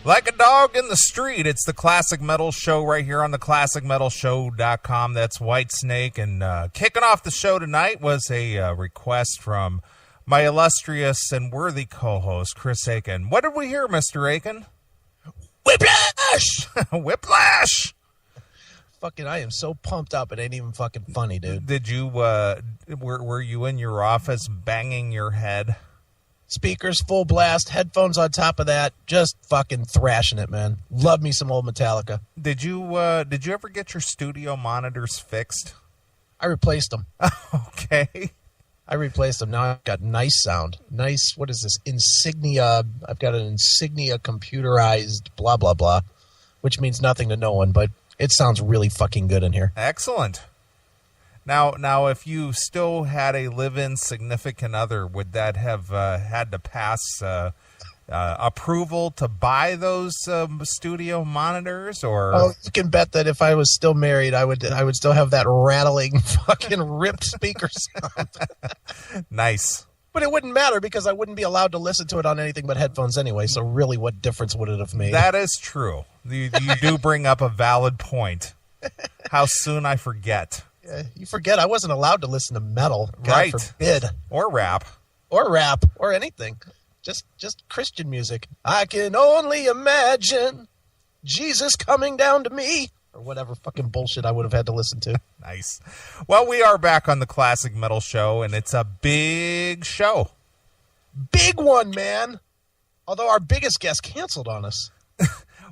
Like a dog in the street. It's the Classic Metal Show right here on the ClassicMetalShow.com. That's Whitesnake. And kicking off the show tonight was a request from my illustrious and worthy co-host, Chris-Akin. What did we hear, Mr. Akin? Whiplash! Whiplash! Fucking, I am so pumped up, it ain't even fucking funny, dude. Did you, were you in your office banging your head? Speakers, full blast, headphones on top of that, just fucking thrashing it, man. Love me some old Metallica. Did you ever get your studio monitors fixed? I replaced them. Okay. I replaced them. Now I've got nice sound. Nice, what is this? Insignia. I've got an Insignia computerized blah, blah, blah, which means nothing to no one, but it sounds really fucking good in here. Excellent. Now, if you still had a live-in significant other, would that have had to pass approval to buy those studio monitors? Or oh, you can bet that if I was still married, I would still have that rattling, fucking ripped speaker sound. Nice. But it wouldn't matter because I wouldn't be allowed to listen to it on anything but headphones anyway. So really, what difference would it have made? That is true. You do bring up a valid point. How soon I forget. You forget I wasn't allowed to listen to metal. God forbid. Or rap. Or rap. Or anything. Just Christian music. I can only imagine Jesus coming down to me. Or whatever fucking bullshit I would have had to listen to. Nice. Well, we are back on the Classic Metal Show, and it's a big show. Big one, man. Although our biggest guest canceled on us.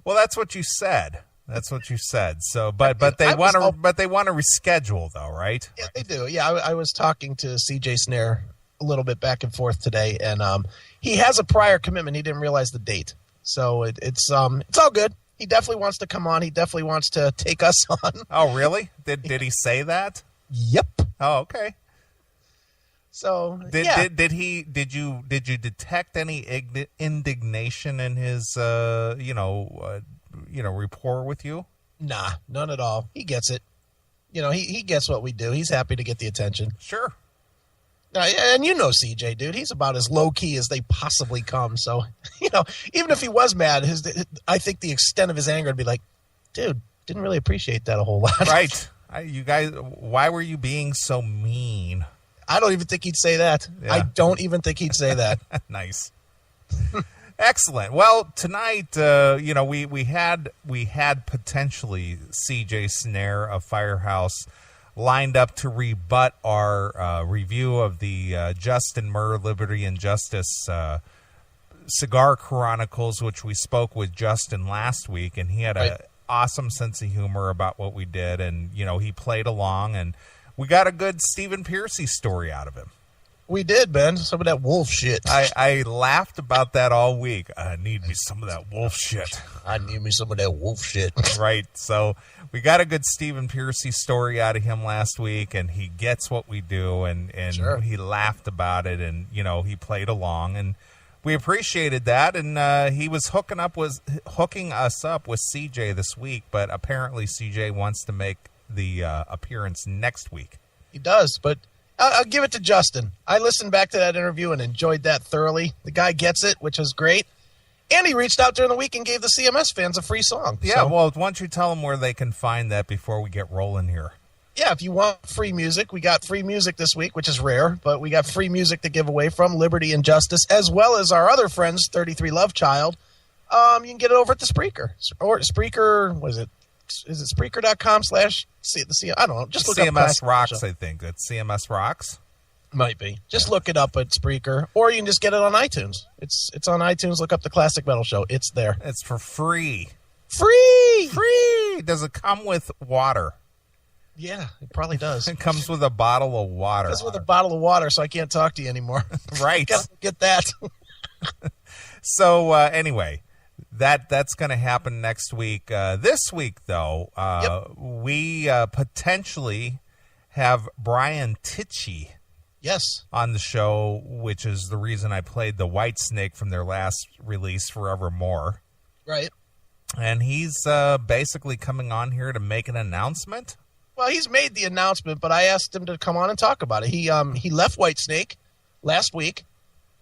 Well, that's what you said. That's what you said. So, but they want to reschedule though, right? Yeah, they do. Yeah, I was talking to CJ Snare a little bit back and forth today, and he has a prior commitment. He didn't realize the date, so it's all good. He definitely wants to come on. He definitely wants to take us on. Oh, really? Did he say that? Yep. Oh, okay. So did you detect any indignation in his rapport with you? Nah, none at all. He gets it. He gets what we do. He's happy to get the attention. Sure. And CJ, dude, he's about as low key as they possibly come. So, even if he was mad, I think the extent of his anger would be like, dude, didn't really appreciate that a whole lot. Right. You guys, why were you being so mean? I don't even think he'd say that. Yeah. I don't even think he'd say that. Nice. Excellent. Well, tonight, we had potentially CJ Snare of Firehouse lined up to rebut our review of the Justin Murr, Liberty and Justice Cigar Chronicles, which we spoke with Justin last week, and he had an awesome sense of humor about what we did, and he played along, and we got a good Stephen Pearcy story out of him. We did, Ben. Some of that wolf shit. I laughed about that all week. I need me some of that wolf shit. I need me some of that wolf shit. Right. So we got a good Stephen Pearcy story out of him last week, and he gets what we do, and sure. He laughed about it, and, he played along, and we appreciated that, and he was hooking us up with CJ this week, but apparently CJ wants to make the appearance next week. He does, but I'll give it to Justin. I listened back to that interview and enjoyed that thoroughly. The guy gets it, which was great. And he reached out during the week and gave the CMS fans a free song. Yeah, so, well, why don't you tell them where they can find that before we get rolling here? Yeah, if you want free music, we got free music this week, which is rare, but we got free music to give away from Liberty and Justice, as well as our other friends, 33 Love Child. You can get it over at the Spreaker. Or Spreaker, what is it? Is it Spreaker.com/ I don't know. Just look CMS up Rocks, I think. That's CMS Rocks. Might be. Just look it up at Spreaker, or you can just get it on iTunes. It's on iTunes. Look up the Classic Metal Show. It's there. It's for free. Free! Free! Does it come with water? Yeah, it probably does. It comes with a bottle of water. It comes with a bottle of water, so I can't talk to you anymore. Right. Gotta get that. So, anyway, that's going to happen next week. This week, though, we potentially have Brian Tichy on the show, which is the reason I played the Whitesnake from their last release, Forevermore. Right. And he's basically coming on here to make an announcement. Well, he's made the announcement, but I asked him to come on and talk about it. He left Whitesnake last week,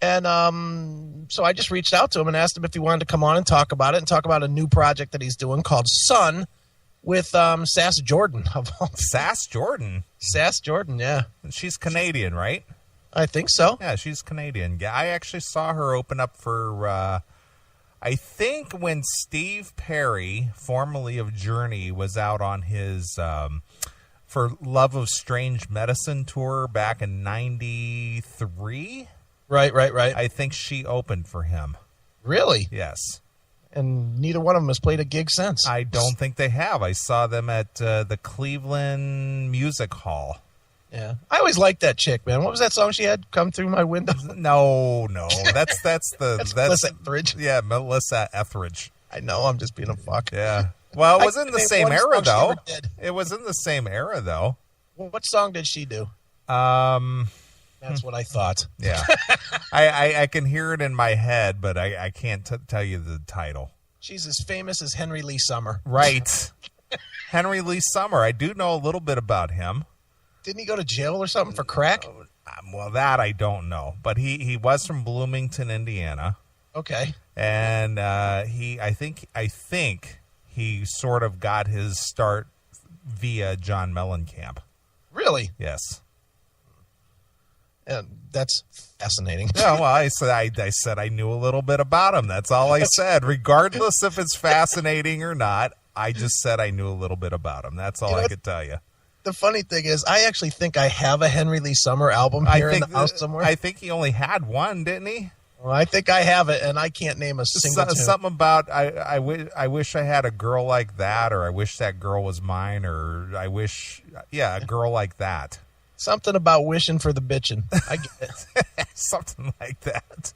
And so I just reached out to him and asked him if he wanted to come on and talk about it and talk about a new project that he's doing called Sun with Sass Jordan. Sass Jordan? Sass Jordan, yeah. She's Canadian, right? I think so. Yeah, she's Canadian. Yeah, I actually saw her open up for, I think when Steve Perry, formerly of Journey, was out on his for Love of Strange Medicine tour back in 93. Right. I think she opened for him. Really? Yes. And neither one of them has played a gig since. I don't think they have. I saw them at the Cleveland Music Hall. Yeah. I always liked that chick, man. What was that song she had? Come Through My Window? No. That's Melissa Etheridge. Yeah, Melissa Etheridge. I know. I'm just being a fuck. Yeah. Well, it was in the same era, though. It was in the same era, though. Well, what song did she do? That's what I thought. Yeah. I can hear it in my head, but I can't tell you the title. She's as famous as Henry Lee Summer. Right. Henry Lee Summer. I do know a little bit about him. Didn't he go to jail or something for crack? Well, that I don't know. But he was from Bloomington, Indiana. Okay. And I think he sort of got his start via John Mellencamp. Really? Yes. And that's fascinating. Yeah, well, I said I knew a little bit about him. That's all I said. Regardless if it's fascinating or not, I just said I knew a little bit about him. That's all I could tell you. The funny thing is, I actually think I have a Henry Lee Summer album here in the house somewhere. I think he only had one, didn't he? Well, I think I have it, and I can't name a single tune. Something about I wish I had a girl like that, or I wish that girl was mine, or I wish, a girl like that. Something about wishing for the bitchin'. I get it. Something like that.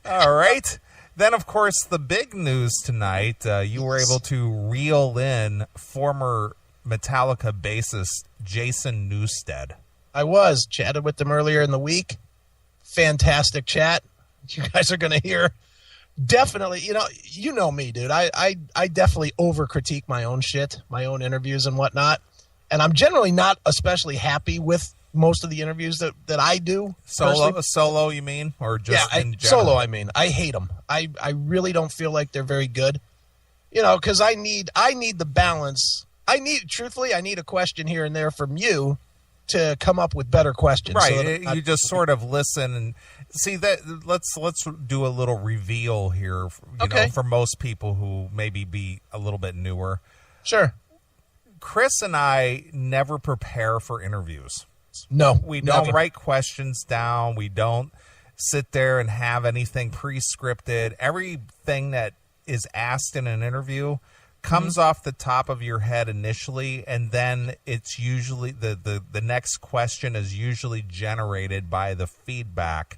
All right. Then, of course, the big news tonight, you were able to reel in former Metallica bassist Jason Newsted. I chatted with them earlier in the week. Fantastic chat. You guys are going to hear. Definitely, you know me, dude. I definitely over-critique my own shit, my own interviews and whatnot. And I'm generally not especially happy with most of the interviews that I do. Solo, you mean? Or just in general? Solo, I mean. I hate them. I really don't feel like they're very good. Because I need the balance. I need a question here and there from you to come up with better questions. Right. So you just sort of listen and see that. Let's do a little reveal here, for most people who maybe be a little bit newer. Sure. Chris and I never prepare for interviews. No. We don't write questions down. We don't sit there and have anything pre-scripted. Everything that is asked in an interview comes off the top of your head initially, and then it's usually the next question is usually generated by the feedback.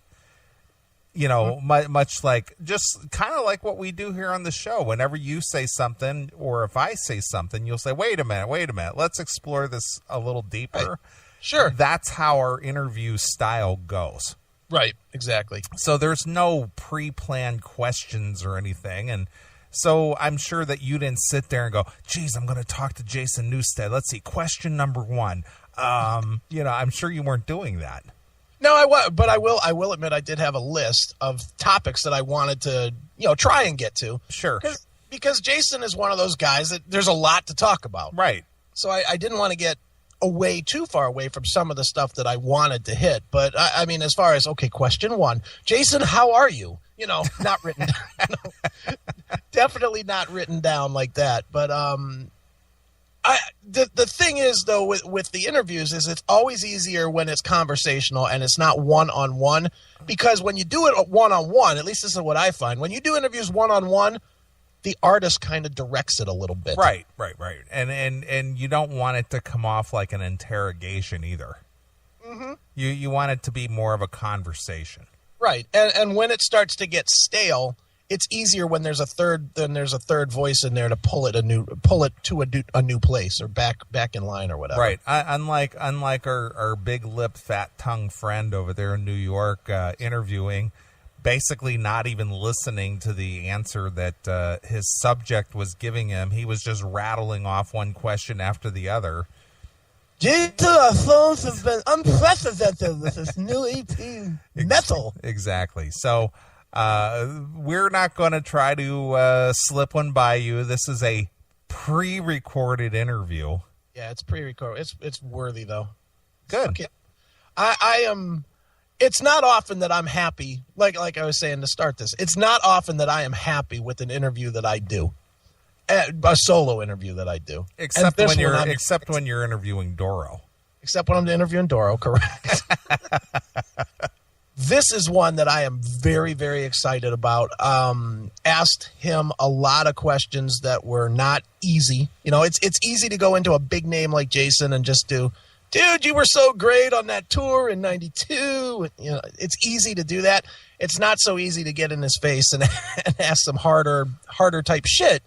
Much like, just kind of like what we do here on the show. Whenever you say something, or if I say something, you'll say, wait a minute, let's explore this a little deeper. Right. Sure. That's how our interview style goes. Right, exactly. So there's no pre-planned questions or anything, and so I'm sure that you didn't sit there and go, geez, I'm going to talk to Jason Newsted. Let's see, question number 1. I'm sure you weren't doing that. No, but I will admit I did have a list of topics that I wanted to, try and get to. Sure. Because Jason is one of those guys that there's a lot to talk about. Right. So I didn't want to get too far away from some of the stuff that I wanted to hit. But I mean, as far as, okay, question 1, Jason, how are you? Not written down. Definitely not written down like that. But the thing is, though, with the interviews is it's always easier when it's conversational and it's not one-on-one, because when you do it one-on-one, at least this is what I find, when you do interviews one-on-one, the artist kind of directs it a little bit. Right. And you don't want it to come off like an interrogation either. Mm-hmm. You want it to be more of a conversation. Right. And when it starts to get stale, it's easier when there's a third voice in there to pull it to a new place or back in line or whatever. Right. Unlike our big lip, fat tongue friend over there in New York interviewing, basically not even listening to the answer that his subject was giving him. He was just rattling off one question after the other. Digital songs have been unprecedented with this new EP, Metal. Exactly. So we're not going to try to slip one by you. This is a pre-recorded interview. Yeah, it's pre-recorded. It's worthy, though. Good. Okay. I am... It's not often that I'm happy, like I was saying to start this, it's not often that I am happy with an interview that I do. A solo interview that I do. Except when you're interviewing Doro. Except when I'm interviewing Doro, correct. This is one that I am very, very excited about. Asked him a lot of questions that were not easy. You know, it's easy to go into a big name like Jason and just do, dude, you were so great on that tour in '92. You know, it's easy to do that. It's not so easy to get in his face and ask some harder type shit.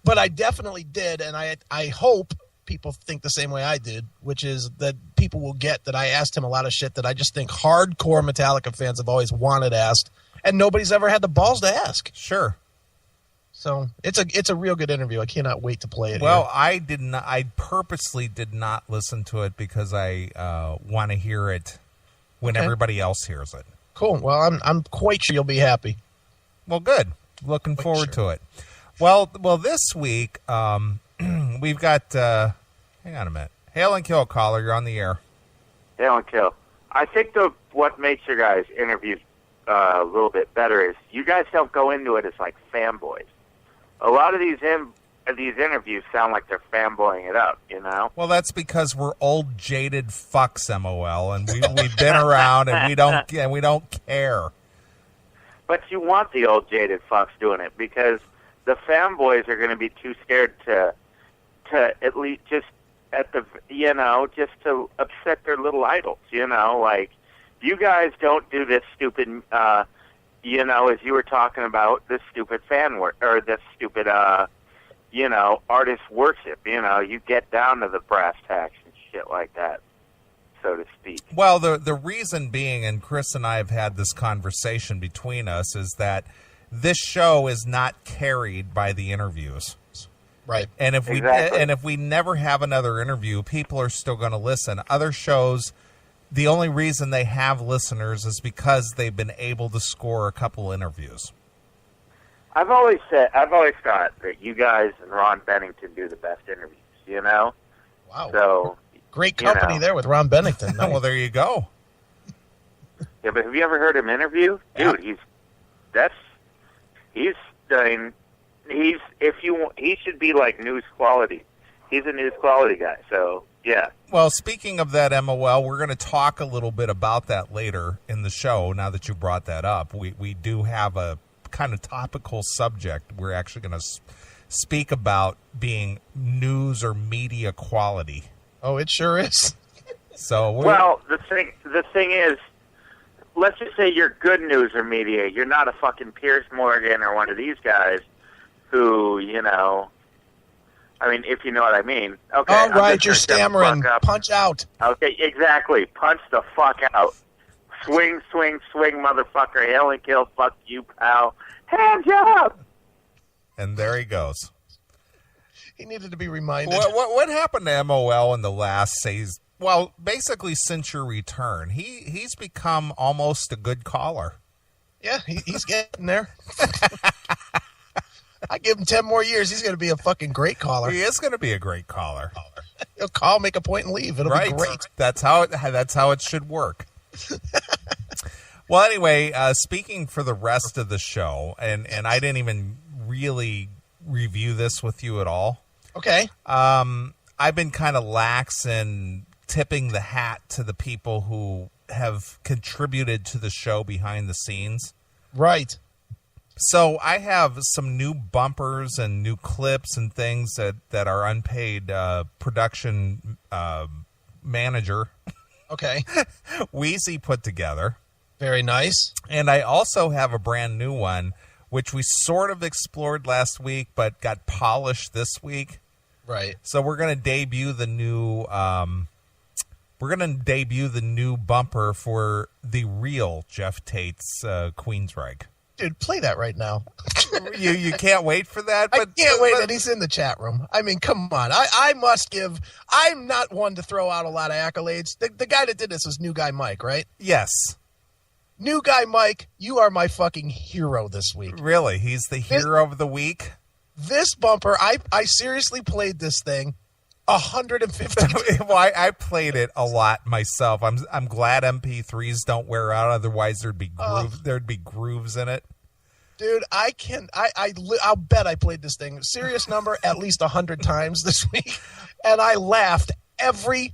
But I definitely did, and I hope people think the same way I did, which is that people will get that I asked him a lot of shit that I just think hardcore Metallica fans have always wanted asked, and nobody's ever had the balls to ask. Sure. So it's a real good interview. I cannot wait to play it. Well, here. I purposely did not listen to it because I want to hear it when everybody else hears it. Cool. Well, I'm quite sure you'll be happy. Well, good. Looking forward to it. Well, this week we've got. Hang on a minute. Hail and Kill caller, you're on the air. Hail and Kill. I think what makes your guys' interviews a little bit better is you guys don't go into it as like fanboys. A lot of these interviews sound like they're fanboying it up, you know? Well, that's because we're old jaded fucks, MOL, and we've been around and we don't care. But you want the old jaded fucks doing it because the fanboys are going to be too scared to at least just to upset their little idols, you know? Like, you guys don't do this stupid, as you were talking about, this stupid fan work, or this stupid, artist worship, you get down to the brass tacks and shit like that, so to speak. Well, the reason being, and Chris and I have had this conversation between us, is that this show is not carried by the interviews. Right. And if we never have another interview, people are still going to listen. Other shows, the only reason they have listeners is because they've been able to score a couple interviews. I've always thought that you guys and Ron Bennington do the best interviews, you know? Wow. So great company there with Ron Bennington. Nice. Well, there you go. Yeah, but have you ever heard him interview? Dude, he should be like news quality. He's a news quality guy, so yeah. Well, speaking of that, MOL, we're going to talk a little bit about that later in the show. Now that you brought that up, we do have a kind of topical subject. We're actually going to speak about being news or media quality. Oh, it sure is. So the thing is, let's just say you're good news or media. You're not a fucking Piers Morgan or one of these guys who, I mean, if you know what I mean. Okay. All right, you're stammering. Punch out. Okay, exactly. Punch the fuck out. Swing, swing, swing, motherfucker. Hail and Kill. Fuck you, pal. Hands up. And there he goes. He needed to be reminded. What happened to MOL in the last basically since your return? He's become almost a good caller. Yeah, he's getting there. I give him 10 more years. He's going to be a fucking great caller. He is going to be a great caller. He'll call, make a point, and leave. It'll be great. That's how it should work. Well, anyway, speaking for the rest of the show, and I didn't even really review this with you at all. Okay. I've been kind of lax in tipping the hat to the people who have contributed to the show behind the scenes. Right. So I have some new bumpers and new clips and things that our unpaid production manager, okay, Wheezy put together. Very nice. And I also have a brand new one, which we sort of explored last week, but got polished this week. Right. So we're going to debut the new. We're going to debut the new bumper for the real Geoff Tate's Queensryche. Dude, play that right now. You can't wait for that? I can't wait that he's in the chat room. I mean, come on. I must give... I'm not one to throw out a lot of accolades. The guy that did this was New Guy Mike, right? Yes. New Guy Mike, you are my fucking hero this week. Really? He's the hero of the week? This bumper, I seriously played this thing 150 times. Well, I played it a lot myself. I'm glad MP3s don't wear out. Otherwise, there'd be grooves in it. Dude, I'll bet I played this thing, serious number, at least 100 times this week, and I laughed every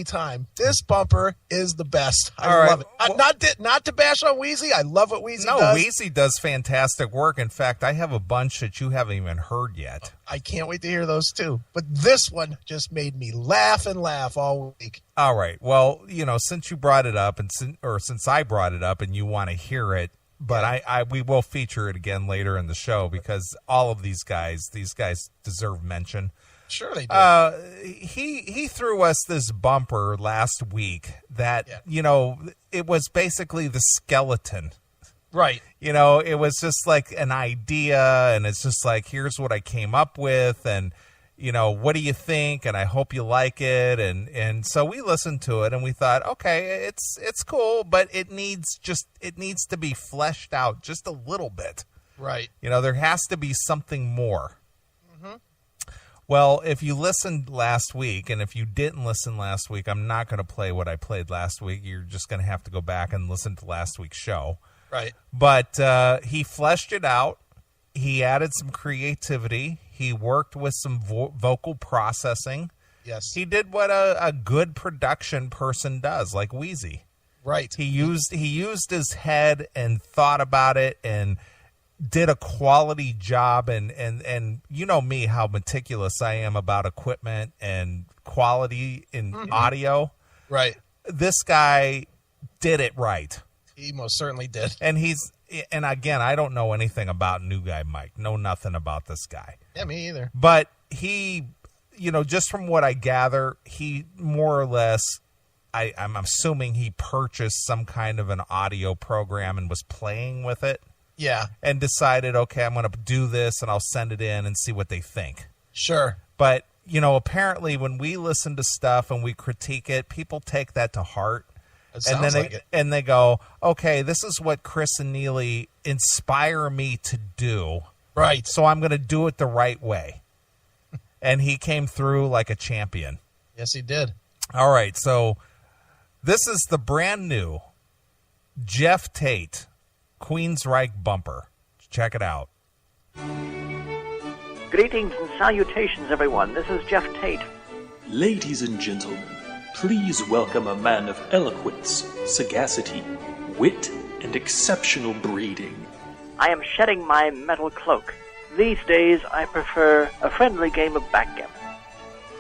time. This bumper is the best. I love it. Well, not to bash on Wheezy. I love what Wheezy does. No, Wheezy does fantastic work. In fact, I have a bunch that you haven't even heard yet. I can't wait to hear those too. But this one just made me laugh and laugh all week. All right. Well, since you brought it up, since I brought it up, and you want to hear it, but we will feature it again later in the show because all of these guys deserve mention. Sure they do. He threw us this bumper last week that, it was basically the skeleton. Right. It was just like an idea, and it's just like, here's what I came up with, and, what do you think? And I hope you like it. And so we listened to it, and we thought, okay, it's cool, but it needs to be fleshed out just a little bit. Right. There has to be something more. Well, if you listened last week, and if you didn't listen last week, I'm not going to play what I played last week. You're just going to have to go back and listen to last week's show. Right. But he fleshed it out. He added some creativity. He worked with some vocal processing. Yes. He did what a good production person does, like Wheezy. Right. He used his head and thought about it and did a quality job, and you know me, how meticulous I am about equipment and quality in audio. Right. This guy did it right. He most certainly did. And again, I don't know anything about New Guy Mike. Know nothing about this guy. Yeah, me either. But he, just from what I gather, he more or less, I'm assuming he purchased some kind of an audio program and was playing with it. Yeah. And decided, okay, I'm going to do this and I'll send it in and see what they think. Sure. But, apparently when we listen to stuff and we critique it, people take that to heart. It sounds like it. And they go, okay, this is what Chris and Neeley inspire me to do. Right. So I'm going to do it the right way. And he came through like a champion. Yes, he did. All right. So this is the brand new Geoff Tate Queensryche bumper. Check it out. Greetings and salutations, everyone. This is Geoff Tate. Ladies and gentlemen, please welcome a man of eloquence, sagacity, wit, and exceptional breeding. I am shedding my metal cloak. These days, I prefer a friendly game of backgammon.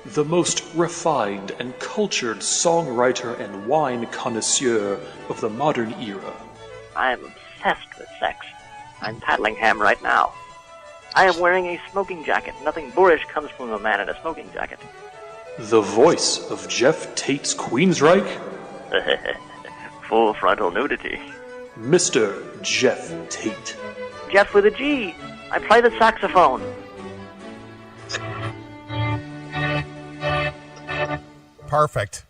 The most refined and cultured songwriter and wine connoisseur of the modern era. I am obsessed with sex. I'm paddling ham right now. I am wearing a smoking jacket. Nothing boorish comes from a man in a smoking jacket. The voice of Geoff Tate's Queensryche? Full frontal nudity. Mr. Geoff Tate. Jeff with a G. I play the saxophone. Perfect.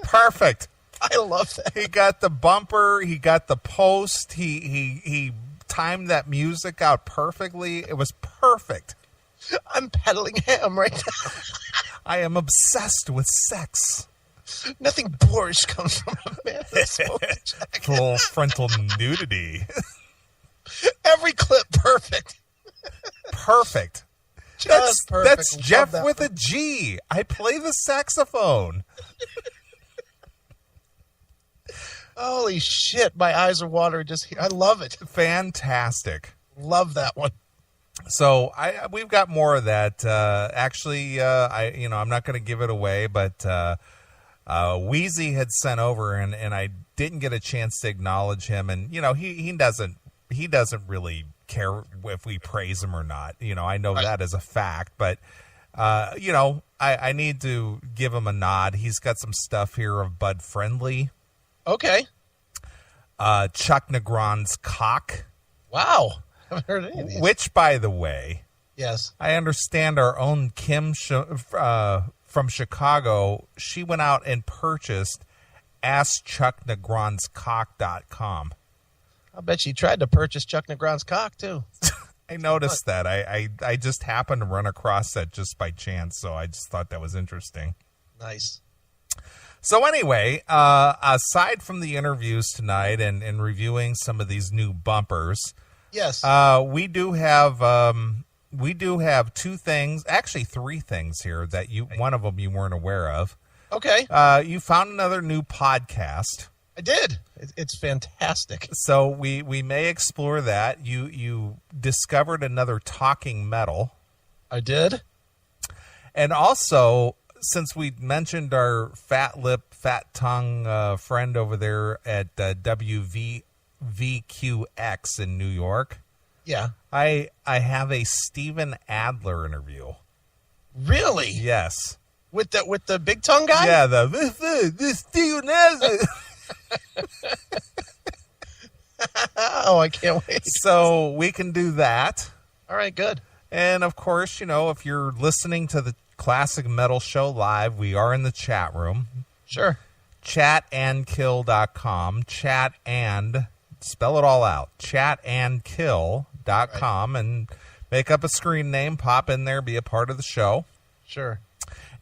Perfect. I love that. He got the bumper. He got the post. He timed that music out perfectly. It was perfect. I'm peddling ham right now. I am obsessed with sex. Nothing boorish comes from a man in a smoking jacket. Full frontal nudity. Every clip perfect. Perfect. Just perfect. That's Jeff with a G. I play the saxophone. Holy shit, my eyes are watering just here. I love it. Fantastic. Love that one. So we've got more of that. I'm not going to give it away, but Wheezy had sent over, and I didn't get a chance to acknowledge him. And he doesn't really care if we praise him or not. I know that as a fact, but I need to give him a nod. He's got some stuff here of Bud Friendly. Okay. Chuck Negron's Cock. Wow. I haven't heard any of these. Which, by the way, Yes. I understand our own Kim from Chicago, she went out and purchased AskChuckNegron'sCock.com. I bet she tried to purchase Chuck Negron's cock, too. I noticed that. I just happened to run across that just by chance, so I just thought that was interesting. Nice. So anyway, aside from the interviews tonight and reviewing some of these new bumpers, Yes. we do have two things, actually three things here that one of them you weren't aware of. Okay. You found another new podcast. I did. It's fantastic. So we may explore that. You discovered another talking metal. I did. And also, since we mentioned our fat lip, fat tongue friend over there at WVQX in New York, Yeah. I have a Steven Adler interview. Really? Yes. With the big tongue guy? Yeah, this Steven Adler. Oh, I can't wait. So we can do that. All right, good. And of course, if you're listening to the Classic Metal Show live, we are in the chat room. Sure. Chatandkill.com. Chat and, spell it all out, chatandkill.com, and make up a screen name, pop in there, be a part of the show. Sure.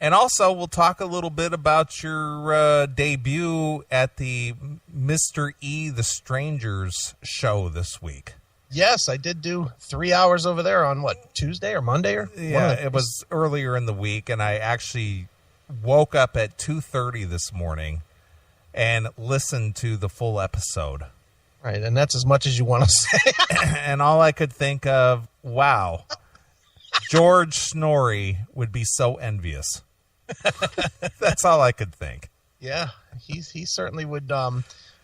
And also, we'll talk a little bit about your debut at the Mr. E. The Strangers show this week. Yes, I did do 3 hours over there on, Tuesday or Monday? Yeah, it was earlier in the week, and I actually woke up at 2:30 this morning and listened to the full episode. Right, and that's as much as you want to say. And all I could think of, wow, George Snorri would be so envious. That's all I could think. Yeah, he certainly would.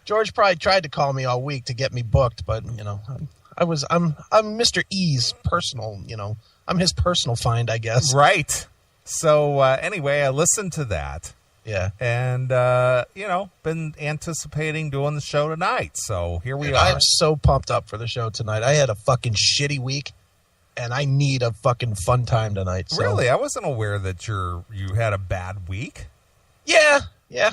George probably tried to call me all week to get me booked, but I'm Mr. E's personal. I'm his personal find, I guess. Right. So anyway, I listened to that. Yeah. And been anticipating doing the show tonight. So here we are. I am so pumped up for the show tonight. I had a fucking shitty week, and I need a fucking fun time tonight. So. Really? I wasn't aware that you had a bad week. Yeah,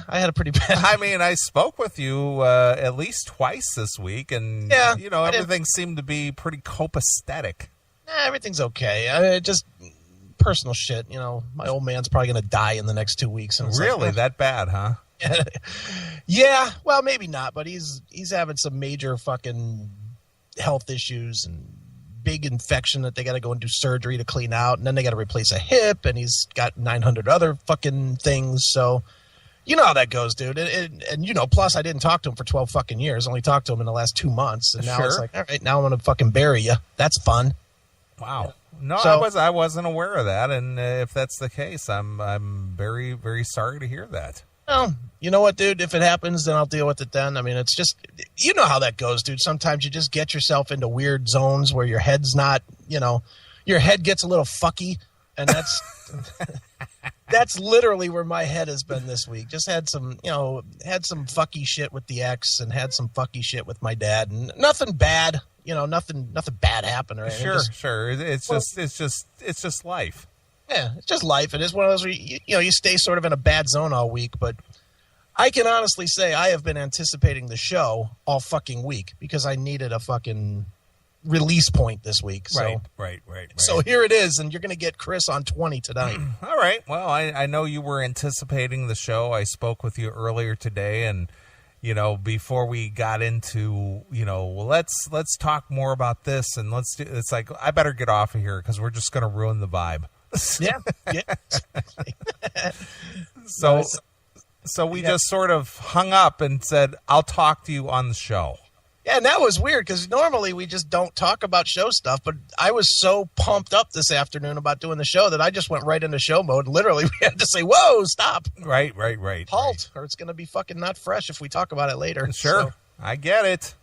I had a pretty bad. I mean, I spoke with you at least twice this week, and everything seemed to be pretty copacetic. Everything's okay. Just personal shit. My old man's probably going to die in the next 2 weeks. And Really, that bad, huh? Yeah. Well, maybe not, but he's having some major fucking health issues and big infection that they got to go and do surgery to clean out, and then they got to replace a hip, and he's got 900 other fucking things. So, you know how that goes, dude. And plus I didn't talk to him for 12 fucking years. Only talked to him in the last 2 months, and now it's like, all right, now I'm gonna fucking bury you. That's fun. Wow. No, So- I wasn't aware of that, and if that's the case, I'm very, very sorry to hear that. Well, you know what, dude? If it happens, then I'll deal with it then. I mean, it's just, you know how that goes, dude. Sometimes you just get yourself into weird zones where your head's not, your head gets a little fucky, and that's that's literally where my head has been this week. Just had some fucky shit with the ex, and had some fucky shit with my dad, and nothing bad, nothing bad happened or anything. Sure. It's just life. Yeah, it's just life. It is one of those where you stay sort of in a bad zone all week, but I can honestly say I have been anticipating the show all fucking week because I needed a fucking release point this week. So, Right. So here it is, and you're going to get Chris on 20 tonight. All right. Well, I know you were anticipating the show. I spoke with you earlier today, and before we got into, let's talk more about this, and it's like, I better get off of here because we're just going to ruin the vibe. Yeah. So we just sort of hung up and said, I'll talk to you on the show. Yeah, and that was weird because normally we just don't talk about show stuff, but I was so pumped up this afternoon about doing the show that I just went right into show mode. Literally, we had to say, whoa, stop. Right. Halt, or it's going to be fucking not fresh if we talk about it later. Sure, So, I get it.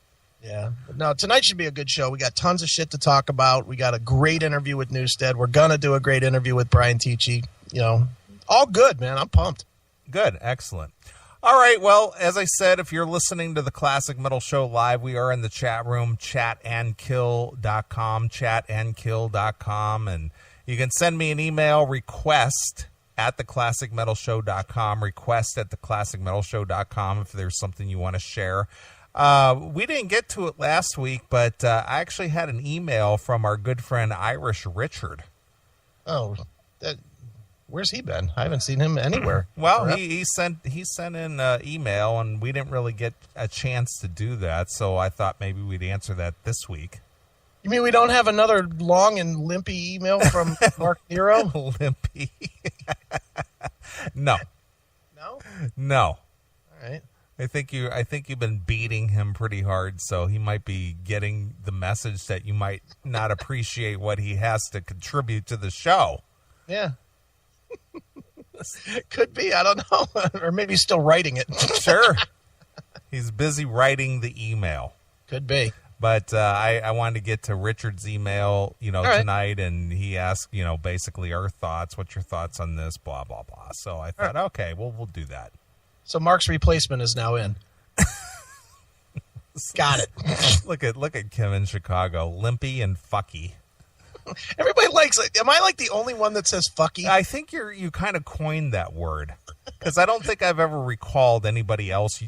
yeah. But no, tonight should be a good show. We got tons of shit to talk about. We got a great interview with Newstead. We're going to do a great interview with Brian Tichy. All good, man. I'm pumped. Good, excellent. All right, well, as I said, if you're listening to the Classic Metal Show live, we are in the chat room, chatandkill.com, chatandkill.com, and you can send me an email, request at theclassicmetalshow.com, request at theclassicmetalshow.com if there's something you want to share. We didn't get to it last week, but I actually had an email from our good friend Irish Richard. Oh, where's he been? I haven't seen him anywhere. Well, he sent in an email, and we didn't really get a chance to do that, so I thought maybe we'd answer that this week. You mean we don't have another long and limpy email from Mark Nero? Limpy. No. No? No. All right. I think you've been beating him pretty hard, so he might be getting the message that you might not appreciate what he has to contribute to the show. Yeah. Could be. I don't know. Or maybe he's still writing it. Sure. He's busy writing the email. Could be. But I wanted to get to Richard's email, right. tonight, and he asked, basically our thoughts. What's your thoughts on this? Blah, blah, blah. So I thought, okay, well, we'll do that. So Mark's replacement is now in. Got it. Look at Kim in Chicago, limpy and fucky. Everybody likes it. Am I like the only one that says fucky? I think you kind of coined that word, because I don't think I've ever recalled anybody else,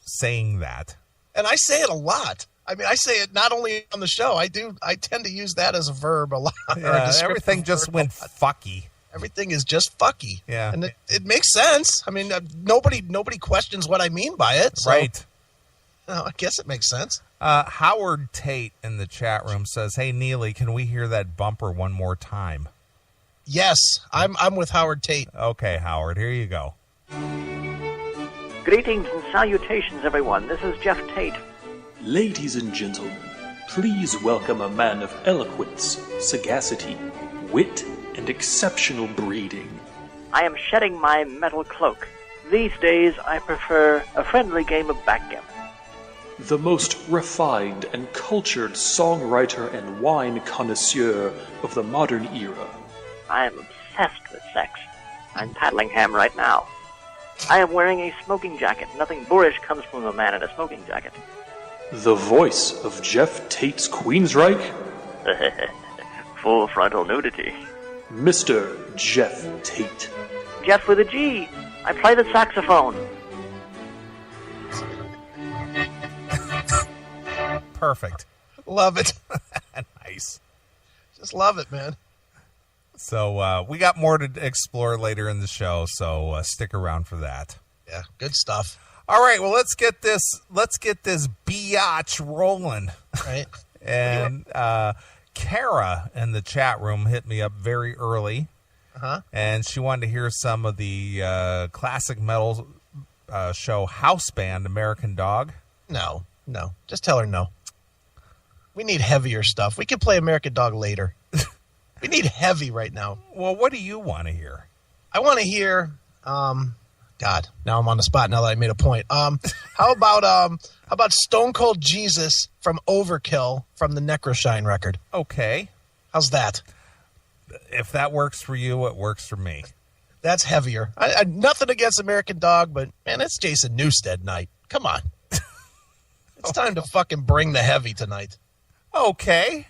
saying that. And I say it a lot. I mean, I say it not only on the show. I tend to use that as a verb a lot. Yeah, everything just went fucky. Everything is just fucky. Yeah. And it makes sense. I mean, nobody questions what I mean by it. So, Right. I guess it makes sense. Howard Tate in the chat room says, "Hey, Neeley, can we hear that bumper one more time?" Yes, I'm with Howard Tate. Okay, Howard, here you go. Greetings and salutations, everyone. This is Geoff Tate. Ladies and gentlemen, please welcome a man of eloquence, sagacity, wit, and exceptional breeding. I am shedding my metal cloak. These days, I prefer a friendly game of backgammon. The most refined and cultured songwriter and wine connoisseur of the modern era. I am obsessed with sex. I'm paddling ham right now. I am wearing a smoking jacket. Nothing boorish comes from a man in a smoking jacket. The voice of Geoff Tate's Queensryche, Full frontal nudity. Mr. Geoff Tate. Jeff with a G. I play the saxophone. Perfect. Love it. Nice. Just love it, man. So we got more to explore later in the show, so stick around for that. Yeah, good stuff. All right, well, let's get this biatch rolling. Right. And Kara in the chat room hit me up very early, and she wanted to hear some of the classic metal show house band American Dog. No. Just tell her no. We need heavier stuff. We can play American Dog later. We need heavy right now. Well, what do you want to hear? I want to hear. God, now I'm on the spot. Now that I made a point. How about Stone Cold Jesus from Overkill from the Necroshine record? Okay. How's that? If that works for you, it works for me. That's heavier. I nothing against American Dog, but man, it's Jason Newsted night. Come on. It's time to fucking bring the heavy tonight. Okay.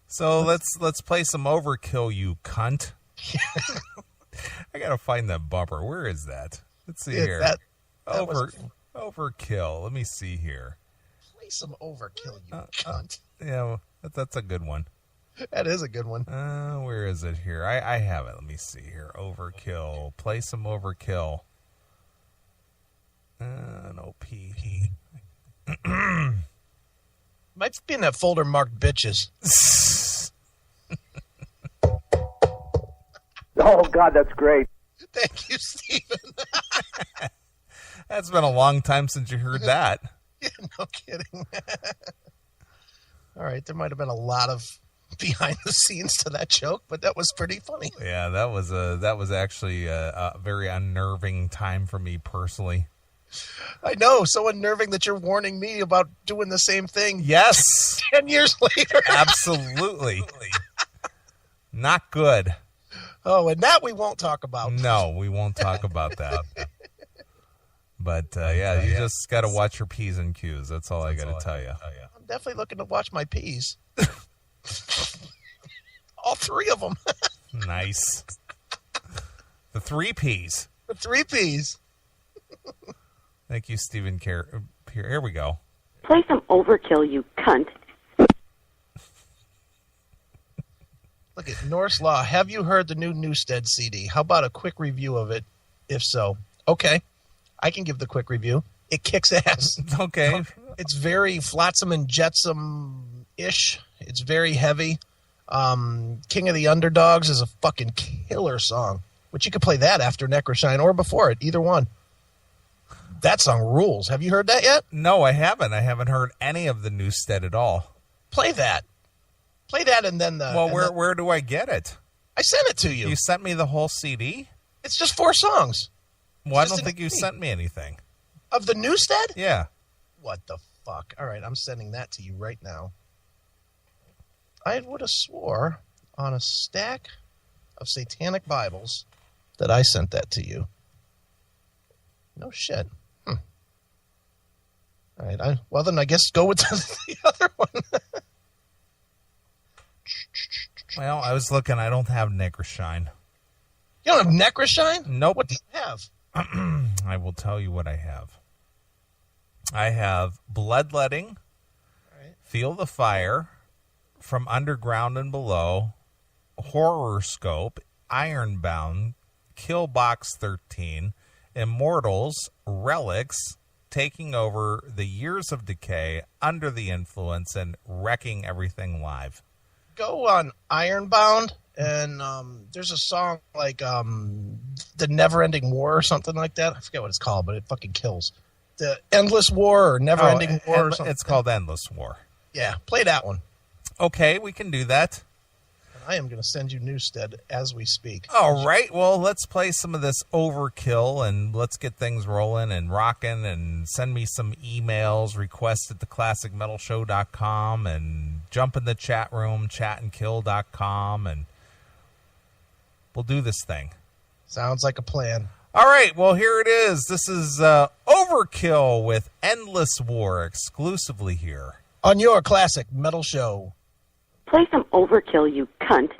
So let's play some Overkill, you cunt. I gotta find that bumper. Where is that? Let's see here. Overkill. Let me see here. Play some Overkill, you cunt. Yeah, that's a good one. That is a good one. Where is it here? I have it. Let me see here. Overkill. Play some Overkill. An OP. Might be in that folder marked bitches. Oh, God, that's great. Thank you, Steven. That's been a long time since you heard that. Yeah, no kidding. All right, there might have been a lot of behind the scenes to that joke, but that was pretty funny. Yeah, that was actually a very unnerving time for me personally. I know, so unnerving that you're warning me about doing the same thing. Yes. 10 years later. Absolutely. Not good. Oh, and that we won't talk about. No, we won't talk about that. But, you just got to watch your P's and Q's. That's all I got to tell you. I'm definitely looking to watch my P's. All three of them. Nice. The 3 P's. The 3 P's. Thank you, Stephen Here we go. Play some Overkill, you cunt. Look at Norse Law. Have you heard the new Newstead CD? How about a quick review of it? If so, okay. I can give the quick review. It kicks ass. Okay. It's very flotsam and jetsam-ish. It's very heavy. King of the Underdogs is a fucking killer song. But you could play that after Necroshine or before it, either one. That song rules. Have you heard that yet? No, I haven't. I haven't heard any of the Newstead at all. Play that. Play that and then the... Well, where do I get it? I sent it to you. You sent me the whole CD? It's just 4 songs. Well, I don't think you sent me anything. Of the Newstead? Yeah. What the fuck? All right, I'm sending that to you right now. I would have swore on a stack of satanic Bibles that I sent that to you. No shit. All right, well then I guess go with the other one. Well, I was looking. I don't have Necroshine. You don't have Necroshine? Nope. What do you have? I will tell you what I have. I have Bloodletting, Right. Feel the Fire, From Underground and Below, Horror Scope, Ironbound, Killbox 13, Immortals, Relics, Taking Over, The Years of Decay, Under the Influence, and Wrecking Everything Live. Go on Ironbound, and there's a song like The Never Ending War or something like that. I forget what it's called, but it fucking kills. The Endless War or Never Ending War or something. It's called Endless War. Yeah, play that one. Okay, we can do that. And I am going to send you Newstead as we speak. All right, well, let's play some of this Overkill, and let's get things rolling and rocking, and send me some emails, request at theclassicmetalshow.com, and jump in the chat room, chatandkill.com, and we'll do this thing. Sounds like a plan. All right, well, here it is. This is Overkill with Endless War exclusively here On your classic metal show. Play some Overkill, you cunt.